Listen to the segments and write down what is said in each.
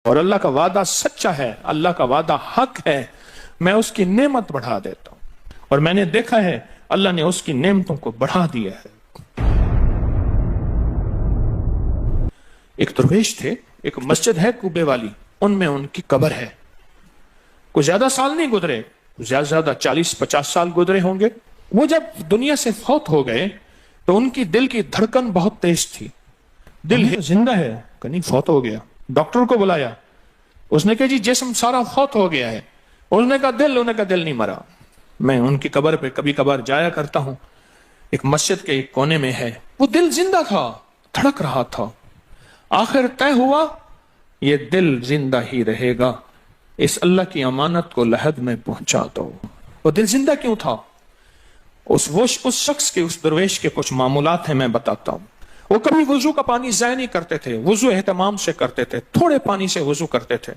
اور اللہ کا وعدہ سچا ہے، اللہ کا وعدہ حق ہے، میں اس کی نعمت بڑھا دیتا ہوں، اور میں نے دیکھا ہے اللہ نے اس کی نعمتوں کو بڑھا دیا ہے۔ ایک درویش تھے، ایک مسجد ہے کوبے والی، ان میں ان کی قبر ہے۔ کوئی زیادہ سال نہیں گزرے، زیادہ زیادہ 40-50 سال گزرے ہوں گے۔ وہ جب دنیا سے فوت ہو گئے تو ان کی دل کی دھڑکن بہت تیز تھی، دل زندہ ہے کہ نہیں فوت ہو گیا۔ ڈاکٹر کو بلایا، اس نے کہا جی جسم سارا فوت ہو گیا ہے۔ اس نے کہا دل، انہوں نے کہا دل نہیں مرا۔ میں ان کی قبر پہ کبھی کبھار جایا کرتا ہوں، ایک مسجد کے ایک کونے میں ہے، وہ دل زندہ تھا، دھڑک رہا تھا۔ آخر طے ہوا یہ دل زندہ ہی رہے گا، اس اللہ کی امانت کو لحد میں پہنچا دو۔ وہ دل زندہ کیوں تھا؟ اس شخص کے، اس درویش کے کچھ معمولات ہیں، میں بتاتا ہوں۔ وہ کبھی وضو کا پانی ضائع نہیں کرتے تھے، وضو اہتمام سے کرتے تھے، تھوڑے پانی سے وضو کرتے تھے،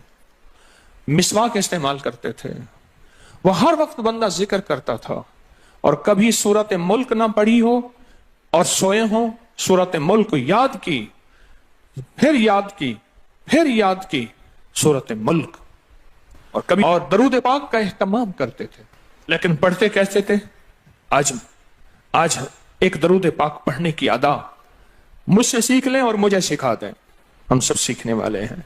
مسواک استعمال کرتے تھے۔ وہ ہر وقت بندہ ذکر کرتا تھا، اور کبھی سورت ملک نہ پڑھی ہو اور سوئے ہوں، سورت ملک کو یاد کی، پھر یاد کی، پھر یاد کی سورت ملک، اور کبھی اور درود پاک کا اہتمام کرتے تھے۔ لیکن پڑھتے کیسے تھے؟ آج ایک درود پاک پڑھنے کی ادا مجھ سے سیکھ لیں اور مجھے سکھا دیں، ہم سب سیکھنے والے ہیں۔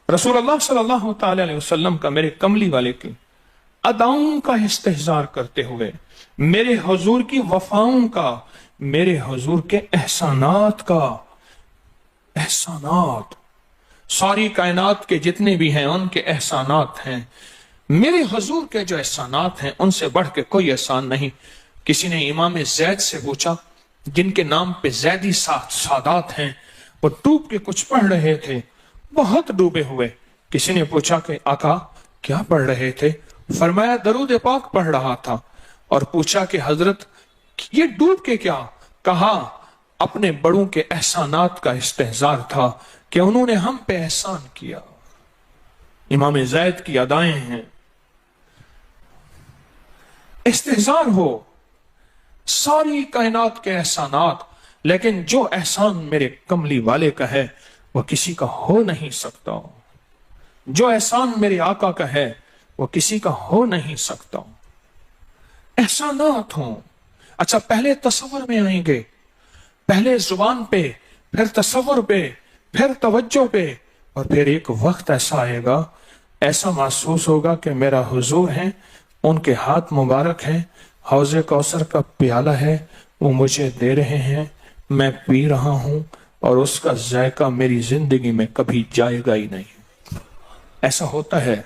رسول اللہ صلی اللہ تعالی علیہ وسلم کا، میرے کملی والے کی اداؤں کا استحضار کرتے ہوئے، میرے حضور کی وفاؤں کا، میرے حضور کے احسانات کا، احسانات ساری کائنات کے جتنے بھی ہیں ان کے احسانات ہیں۔ میرے حضور کے جو احسانات ہیں ان سے بڑھ کے کوئی احسان نہیں۔ کسی نے امام زید سے پوچھا، جن کے نام پہ زیدی سادات ہیں، وہ ڈوب کے کچھ پڑھ رہے تھے، بہت ڈوبے ہوئے۔ کسی نے پوچھا کہ آقا کیا پڑھ رہے تھے؟ فرمایا درود پاک پڑھ رہا تھا۔ اور پوچھا کہ حضرت یہ ڈوب کے کیا؟ کہا اپنے بڑوں کے احسانات کا استحضار تھا کہ انہوں نے ہم پہ احسان کیا۔ امام زید کی ادائیں ہیں، استحضار ہو ساری کائنات کے احسانات، لیکن جو احسان میرے کملی والے کا ہے وہ کسی کا ہو نہیں سکتا، جو احسان میرے آقا کا ہے وہ کسی کا ہو نہیں سکتا۔ احسانات ہوں۔ اچھا پہلے تصور میں آئیں گے، پہلے زبان پہ، پھر تصور پہ، پھر توجہ پہ، اور پھر ایک وقت ایسا آئے گا، ایسا محسوس ہوگا کہ میرا حضور ہے، ان کے ہاتھ مبارک ہیں، حوض کوثر کا پیالہ ہے، وہ مجھے دے رہے ہیں، میں پی رہا ہوں، اور اس کا ذائقہ میری زندگی میں کبھی جائے گا ہی نہیں۔ ایسا ہوتا ہے،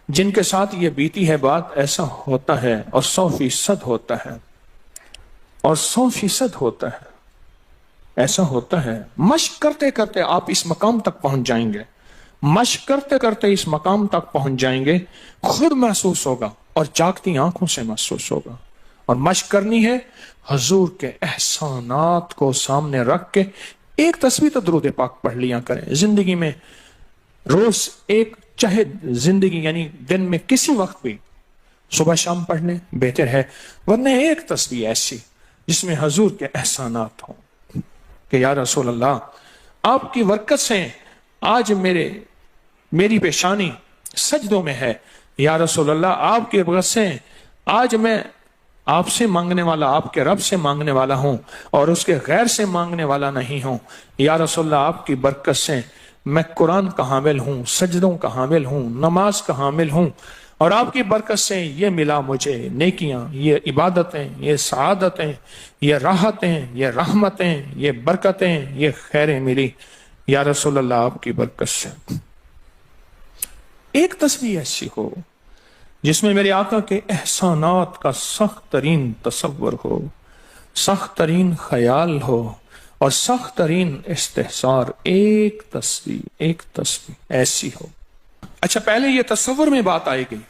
جن کے ساتھ یہ بیتی ہے بات، ایسا ہوتا ہے، اور 100% ہوتا ہے، اور 100% ہوتا ہے، ایسا ہوتا ہے۔ مشق کرتے کرتے آپ اس مقام تک پہنچ جائیں گے، مشق کرتے کرتے اس مقام تک پہنچ جائیں گے، خود محسوس ہوگا اور جاگتی آنکھوں سے محسوس ہوگا۔ اور مشق کرنی ہے حضور کے احسانات کو سامنے رکھ کے۔ ایک تسبیح تو درود پاک پڑھ لیا کریں زندگی میں، روز ایک، چاہے زندگی یعنی دن میں کسی وقت بھی، صبح شام پڑھ لیں بہتر ہے، ورنہ ایک تسبیح ایسی جس میں حضور کے احسانات ہوں کہ یا رسول اللہ آپ کی برکت سے آج میری پیشانی سجدوں میں ہے، یا رسول اللہ آپ کی برکت سے آج میں آپ سے مانگنے والا، آپ کے رب سے مانگنے والا ہوں، اور اس کے غیر سے مانگنے والا نہیں ہوں۔ یا رسول اللہ آپ کی برکت سے میں قرآن کا حامل ہوں، سجدوں کا حامل ہوں، نماز کا حامل ہوں، اور آپ کی برکت سے یہ ملا مجھے نیکیاں، یہ عبادتیں، یہ سعادتیں، یہ راحتیں، یہ رحمتیں، یہ برکتیں، یہ خیریں ملی یا رسول اللہ آپ کی برکت سے۔ ایک تسبیح ایسی ہو جس میں میرے آقا کے احسانات کا سخت ترین تصور ہو، سخت ترین خیال ہو، اور سخت ترین استحضار۔ ایک تسبیح ایسی ہو۔ اچھا پہلے یہ تصور میں بات آئے گی،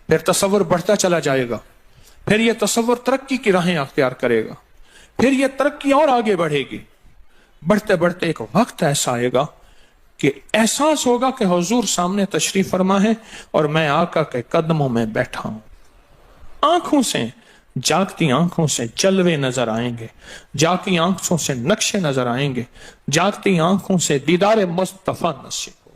پھر تصور بڑھتا چلا جائے گا، پھر یہ تصور ترقی کی راہیں اختیار کرے گا، پھر یہ ترقی اور آگے بڑھے گی۔ بڑھتے بڑھتے ایک وقت ایسا آئے گا کہ احساس ہوگا کہ حضور سامنے تشریف فرما ہے اور میں آقا کے قدموں میں بیٹھا ہوں۔ آنکھوں سے، جاگتی آنکھوں سے جلوے نظر آئیں گے، جاگتی آنکھوں سے نقشے نظر آئیں گے، جاگتی آنکھوں سے دیدار مصطفیٰ نصیب ہو۔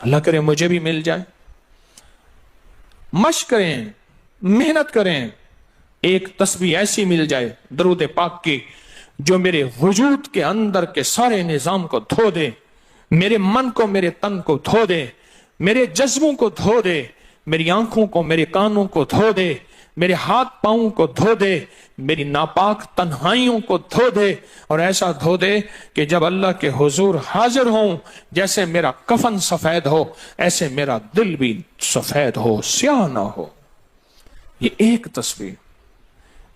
اللہ کرے مجھے بھی مل جائے. مشق کریں, محنت کریں, ایک تسبیح ایسی مل جائے درود پاک کی جو میرے وجود کے اندر کے سارے نظام کو دھو دے, میرے من کو, میرے تن کو دھو دے, میرے جذبوں کو دھو دے, میری آنکھوں کو, میرے کانوں کو دھو دے, میرے ہاتھ پاؤں کو دھو دے, میری ناپاک تنہائیوں کو دھو دے, اور ایسا دھو دے کہ جب اللہ کے حضور حاضر ہوں جیسے میرا کفن سفید ہو ایسے میرا دل بھی سفید ہو, سیاہ نہ ہو. یہ ایک تسبیح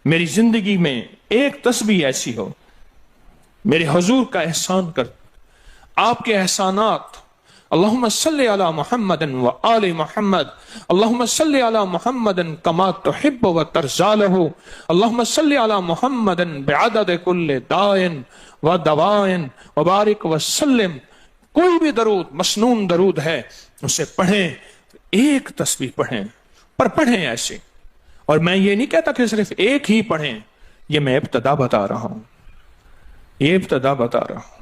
میری زندگی میں, ایک تسبیح ایسی ہو. میرے حضور کا احسان کر, آپ کے احسانات. اللہم صلی علی محمد و آل محمد, اللہم صلی علی محمد کما تحب و ترضی لہ, اللہم صلی علی محمد بعدد کل دائن و دوائن وبارک وسلم. کوئی بھی درود, مسنون درود ہے, اسے پڑھیں, ایک تسبیح پڑھیں, پر پڑھیں ایسے. اور میں یہ نہیں کہتا کہ صرف ایک ہی پڑھیں, یہ میں ابتدا بتا رہا ہوں, یہ ابتدا بتا رہا ہوں.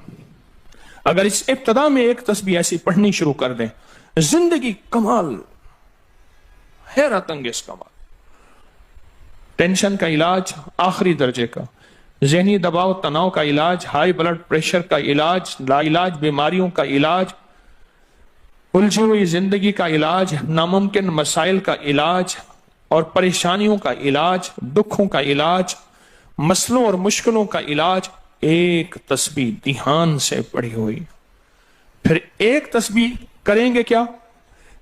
اگر اس ابتدا میں ایک تسبیح ایسی پڑھنی شروع کر دیں, زندگی کمال, حیرت انگیز کمال. ٹینشن کا علاج آخری درجے کا, ذہنی دباؤ تناؤ کا علاج, ہائی بلڈ پریشر کا علاج, لا علاج بیماریوں کا علاج, الجھی ہوئی زندگی کا علاج, ناممکن مسائل کا علاج اور پریشانیوں کا علاج, دکھوں کا علاج, مسئلوں اور مشکلوں کا علاج, ایک تسبیح دھیان سے پڑھی ہوئی. پھر ایک تسبیح کریں گے کیا,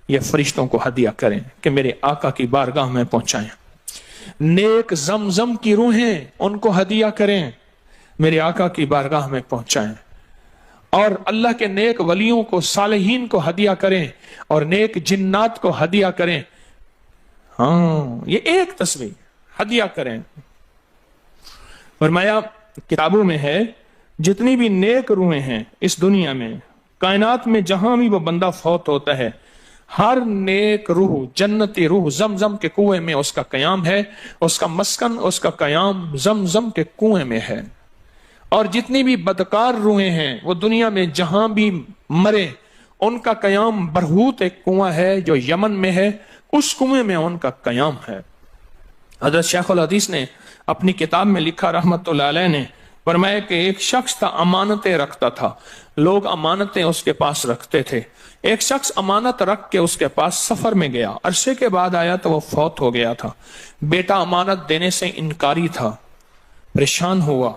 یہ فرشتوں کو ہدیہ کریں کہ میرے آقا کی بارگاہ میں پہنچائیں. نیک زمزم کی روحیں ان کو ہدیہ کریں, میرے آقا کی بارگاہ میں پہنچائیں. اور اللہ کے نیک ولیوں کو, صالحین کو ہدیہ کریں, اور نیک جنات کو ہدیہ کریں. ہاں, یہ ایک تسبیح ہدیہ کریں. فرمایا کتابوں میں ہے جتنی بھی نیک روحیں ہیں اس دنیا میں, کائنات میں جہاں بھی وہ بندہ فوت ہوتا ہے, ہر نیک روح, جنتی روح زمزم کے کنویں میں اس کا قیام ہے, اس کا مسکن, اس کا قیام زمزم کے کنویں میں ہے. اور جتنی بھی بدکار روحیں ہیں وہ دنیا میں جہاں بھی مرے, ان کا قیام برہوت ایک کنواں ہے جو یمن میں ہے, اس کنویں میں ان کا قیام ہے. حضرت شیخ الحدیث نے اپنی کتاب میں لکھا رحمت اللہ علیہ نے, فرمایا کہ ایک شخص تھا امانتیں رکھتا تھا, لوگ امانتیں اس کے پاس رکھتے تھے. ایک شخص امانت رکھ کے اس کے پاس سفر میں گیا, عرصے کے بعد آیا تو وہ فوت ہو گیا تھا. بیٹا امانت دینے سے انکاری تھا, پریشان ہوا,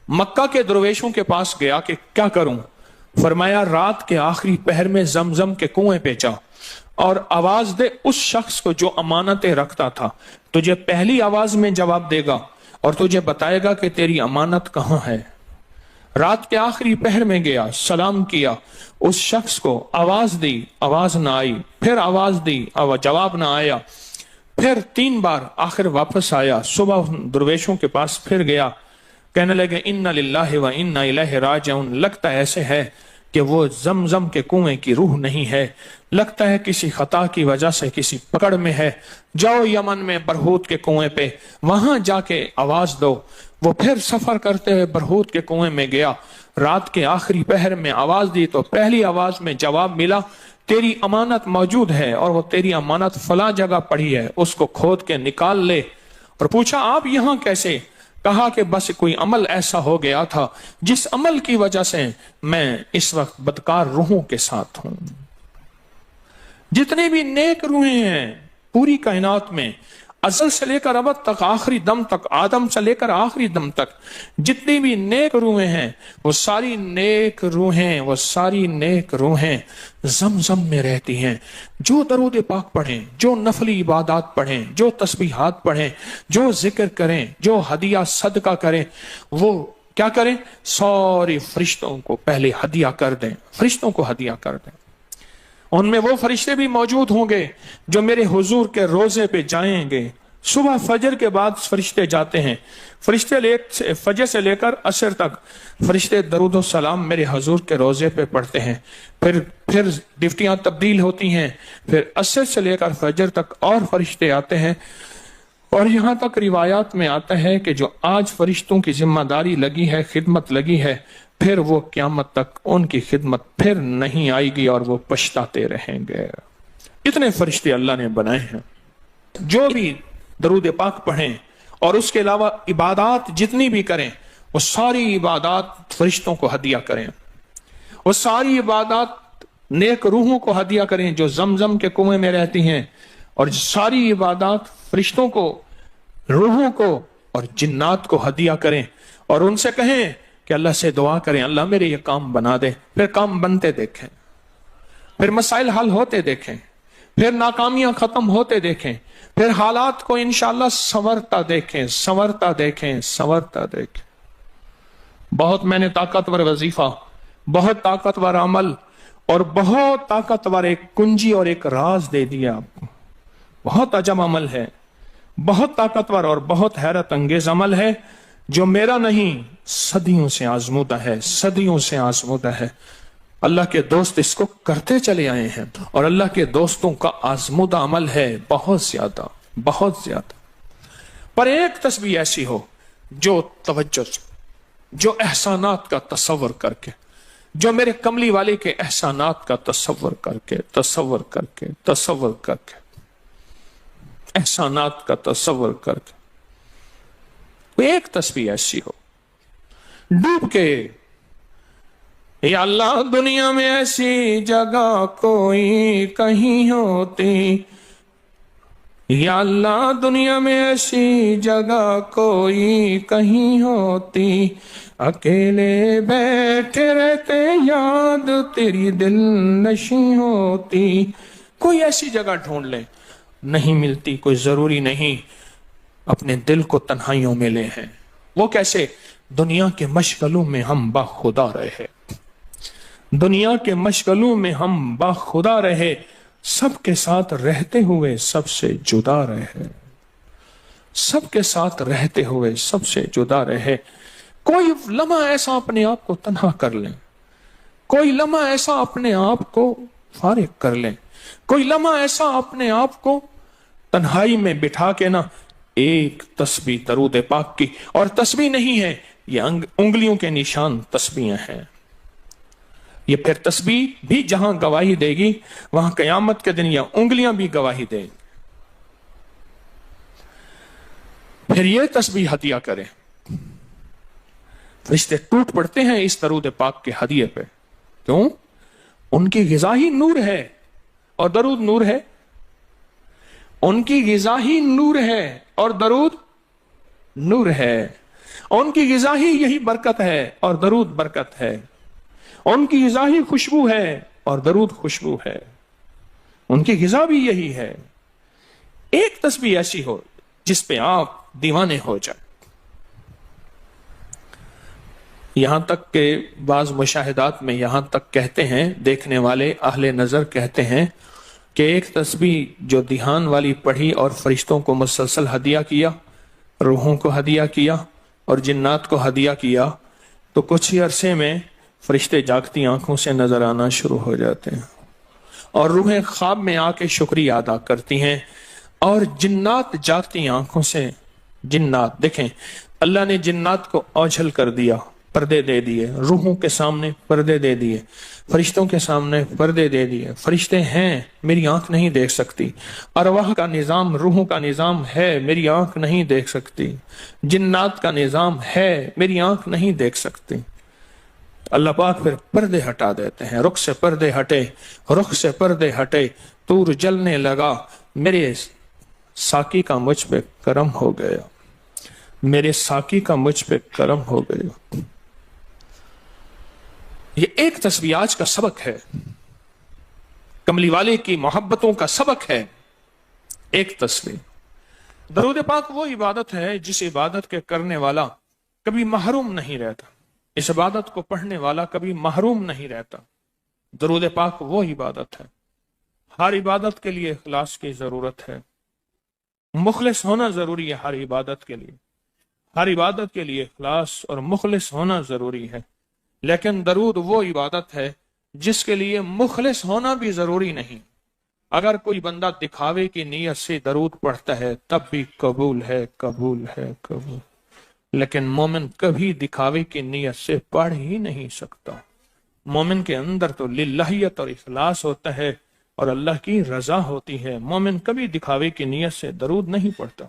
مکہ کے درویشوں کے پاس گیا کہ کیا کروں. فرمایا رات کے آخری پہر میں زمزم کے کنویں پہ جا اور آواز دے اس شخص کو جو امانتیں رکھتا تھا, تجھے پہلی آواز میں جواب دے گا اور تجھے بتائے گا کہ تیری امانت کہاں ہے. رات کے آخری پہر میں گیا, سلام کیا, اس شخص کو آواز دی, آواز نہ آئی, پھر آواز دی, جواب نہ آیا, پھر 3 بار, آخر واپس آیا. صبح درویشوں کے پاس پھر گیا, کہنے لگے انا للہ و انا الیہ راجعون. لگتا ایسے ہے کہ وہ زمزم کے کنویں کی روح نہیں ہے, لگتا ہے کسی خطا کی وجہ سے کسی پکڑ میں ہے. جاؤ یمن میں برہوت کے کنویں پہ, وہاں جا کے آواز دو. وہ پھر سفر کرتے ہوئے برہوت کے کنویں میں گیا, رات کے آخری پہر میں آواز دی تو پہلی آواز میں جواب ملا, تیری امانت موجود ہے اور وہ تیری امانت فلاں جگہ پڑی ہے, اس کو کھود کے نکال لے. اور پوچھا آپ یہاں کیسے؟ کہا کہ بس کوئی عمل ایسا ہو گیا تھا جس عمل کی وجہ سے میں اس وقت بدکار روحوں کے ساتھ ہوں. جتنے بھی نیک روحیں ہیں پوری کائنات میں, ازل سے لے کر ابد تک, آخری دم تک, آدم سے لے کر آخری دم تک, جتنی بھی نیک روحیں ہیں وہ ساری نیک روحیں, وہ ساری نیک روحیں زمزم میں رہتی ہیں. جو درود پاک پڑھیں, جو نفلی عبادات پڑھیں, جو تسبیحات پڑھیں, جو ذکر کریں, جو ہدیہ صدقہ کریں, وہ کیا کریں, ساری فرشتوں کو پہلے ہدیہ کر دیں, فرشتوں کو ہدیہ کر دیں. ان میں وہ فرشتے بھی موجود ہوں گے جو میرے حضور کے روزے پہ جائیں گے. صبح فجر کے بعد فرشتے جاتے ہیں, فرشتے فجر سے لے کر عصر تک فرشتے درود و سلام میرے حضور کے روزے پہ پڑھتے ہیں. پھر ڈیوٹیاں تبدیل ہوتی ہیں, پھر عصر سے لے کر فجر تک اور فرشتے آتے ہیں اور یہاں تک روایات میں آتا ہے کہ جو آج فرشتوں کی ذمہ داری لگی ہے، خدمت لگی ہے، پھر وہ قیامت تک ان کی خدمت پھر نہیں آئے گی اور وہ پچھتاتے رہیں گے۔ اتنے فرشتے اللہ نے بنائے ہیں، جو بھی درود پاک پڑھیں اور اس کے علاوہ عبادات جتنی بھی کریں، وہ ساری عبادات فرشتوں کو ہدیہ کریں، وہ ساری عبادات نیک روحوں کو ہدیہ کریں جو زمزم کے کنویں میں رہتی ہیں، اور ساری عبادات فرشتوں کو، روحوں کو اور جنات کو ہدیہ کریں، اور ان سے کہیں کہ اللہ سے دعا کریں اللہ میرے یہ کام بنا دے۔ پھر کام بنتے دیکھیں، پھر مسائل حل ہوتے دیکھیں، پھر ناکامیاں ختم ہوتے دیکھیں، پھر حالات کو انشاءاللہ سنورتا دیکھیں، سنورتا دیکھیں، سنورتا دیکھیں۔ بہت میں نے طاقتور وظیفہ، بہت طاقتور عمل اور بہت طاقتور ایک کنجی اور ایک راز دے دیا آپ کو۔ بہت عجب عمل ہے، بہت طاقتور اور بہت حیرت انگیز عمل ہے، جو میرا نہیں، صدیوں سے آزمودہ ہے، صدیوں سے آزمودہ ہے۔ اللہ کے دوست اس کو کرتے چلے آئے ہیں، اور اللہ کے دوستوں کا آزمودہ عمل ہے بہت زیادہ، بہت زیادہ۔ پر ایک تسبیح ایسی ہو جو توجہ سے، جو احسانات کا تصور کر کے، جو میرے کملی والے کے احسانات کا تصور کر کے، تصور کر کے، تصور کر کے، احسانات کا تصور کر کے، کوئی ایک تسبیح ایسی ہو ڈوب کے، یا اللہ دنیا میں ایسی جگہ کوئی کہیں ہوتی، یا اللہ دنیا میں ایسی جگہ کوئی کہیں ہوتی، اکیلے بیٹھے رہتے یاد تیری دل نشیں ہوتی۔ کوئی ایسی جگہ ڈھونڈ لیں، نہیں ملتی، کوئی ضروری نہیں اپنے دل کو تنہائیوں میں لے ہیں۔ وہ کیسے؟ دنیا کے مشغلوں میں ہم باخدا رہے، دنیا کے مشغلوں میں ہم باخدا رہے، سب کے ساتھ رہتے ہوئے سب سے جدا رہے، سب کے ساتھ رہتے ہوئے سب سے جدا رہے۔ کوئی لمحہ ایسا اپنے آپ کو تنہا کر لیں، کوئی لمحہ ایسا اپنے آپ کو فارغ کر لیں، کوئی لمحہ ایسا اپنے آپ کو تنہائی میں بٹھا کے نا ایک تسبیح درود پاک کی، اور تسبیح نہیں ہے یہ انگلیوں کے نشان تسبیحیں ہیں۔ یہ پھر تسبیح بھی جہاں گواہی دے گی وہاں قیامت کے دن یہ انگلیاں بھی گواہی دیں گی۔ پھر یہ تسبیح ہدیہ کریں، فرشتے ٹوٹ پڑتے ہیں اس درود پاک کے ہدیے پہ۔ کیوں؟ ان کی غذا ہی نور ہے، اور درود نور ہے، ان کی غذا ہی نور ہے اور درود نور ہے، ان کی غذا ہی یہی برکت ہے اور درود برکت ہے، ان کی غذا ہی خوشبو ہے اور درود خوشبو ہے، ان کی غذا بھی یہی ہے۔ ایک تسبیح ایسی ہو جس پہ آپ دیوانے ہو جائیں۔ یہاں تک کہ بعض مشاہدات میں یہاں تک کہتے ہیں، دیکھنے والے اہل نظر کہتے ہیں کہ ایک تسبیح جو دھیان والی پڑھی اور فرشتوں کو مسلسل ہدیہ کیا، روحوں کو ہدیہ کیا اور جنات کو ہدیہ کیا، تو کچھ ہی عرصے میں فرشتے جاگتی آنکھوں سے نظر آنا شروع ہو جاتے ہیں، اور روحیں خواب میں آ کے شکریہ ادا کرتی ہیں، اور جنات جاگتی آنکھوں سے، جنات دیکھیں اللہ نے جنات کو اوجھل کر دیا، پردے دے دیے، روحوں کے سامنے پردے دے دیے، فرشتوں کے سامنے پردے دے دیے۔ فرشتے ہیں، میری آنکھ نہیں دیکھ سکتی، ارواح کا نظام، روحوں کا نظام ہے، میری آنکھ نہیں دیکھ سکتی، جنات کا نظام ہے، میری آنکھ نہیں دیکھ سکتی۔ اللہ پاک پھر پردے ہٹا دیتے ہیں، رخ سے پردے ہٹے، رخ سے پردے ہٹے، طور جلنے لگا، میرے ساقی کا مجھ پہ کرم ہو گیا، میرے ساقی کا مجھ پہ کرم ہو گیا۔ یہ ایک تسبیح آج کا سبق ہے، کملی والے کی محبتوں کا سبق ہے، ایک تسبیح۔ درود پاک وہ عبادت ہے جس عبادت کے کرنے والا کبھی محروم نہیں رہتا، اس عبادت کو پڑھنے والا کبھی محروم نہیں رہتا۔ درود پاک وہ عبادت ہے، ہر عبادت کے لیے اخلاص کی ضرورت ہے، مخلص ہونا ضروری ہے، ہر عبادت کے لیے، ہر عبادت کے لیے اخلاص اور مخلص ہونا ضروری ہے۔ لیکن درود وہ عبادت ہے جس کے لیے مخلص ہونا بھی ضروری نہیں، اگر کوئی بندہ دکھاوے کی نیت سے درود پڑھتا ہے تب بھی قبول ہے، قبول ہے، قبول، لیکن مومن کبھی دکھاوے کی نیت سے پڑھ ہی نہیں سکتا۔ مومن کے اندر تو للہیت اور اخلاص ہوتا ہے اور اللہ کی رضا ہوتی ہے، مومن کبھی دکھاوے کی نیت سے درود نہیں پڑھتا۔